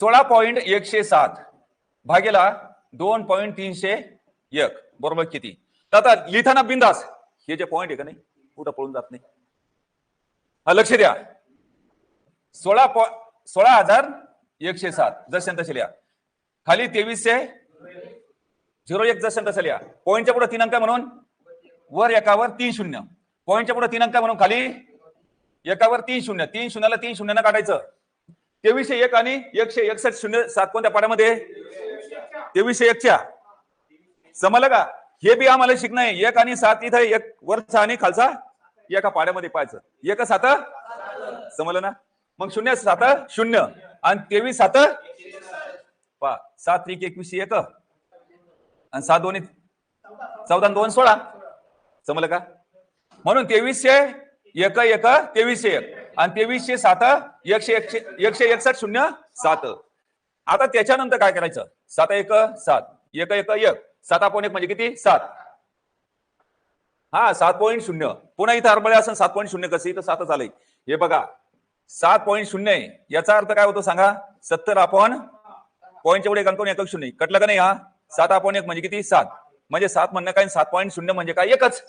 16.107 भागेला 2.301 बरोबर किती? तर आता लिहिताना बिंदास हे जे पॉइंट आहे का नाही कुठं पळून जात नाही. लक्ष द्या. 16,107 जसे तसे लिहा. खाली 2301 जसे तसे लिहा. पॉइंटच्या पुढे 3 अंक म्हणून वर एकावर 3 शून्य. पॉइंटच्या पुढे 3 अंक म्हणून खाली एकावर 3 शून्य. 3 शून्याला 3 शून्यानं काढायचं. 2301 आणि 161.07 कोणत्या पाड्यामध्ये? 2301च्या. समजलं का? हे बी आम्हाला शिकणं आहे. 1 आणि 7 इथं एक वरचा आणि खालचा एका पाड्यामध्ये पाहायचं. 1 7 समजलं ना? मग 0 7 0 आणि 23 7 पहा 7 1 21 1 आणि 7 2 14 2 16 समजलं का? म्हणून 2301 1 2301 आणि 2307 161 07. आता त्याच्यानंतर काय करायचं? 7 1 7 1 1 1 7.1 म्हणजे किती? 7. हा 7.0. पुन्हा इथं अरबळे असं 7.0 कसं इथं 7 आलंय. हे बघा 7.0 आहे. याचा अर्थ काय होतो सांगा? 70 आपण पॉईंटच्या पुढे अंक 1 0 कटलं का नाही? हा 7.1 म्हणजे किती? 7 म्हणजे 7 म्हणणं काय 7.0 म्हणजे काय? एकच.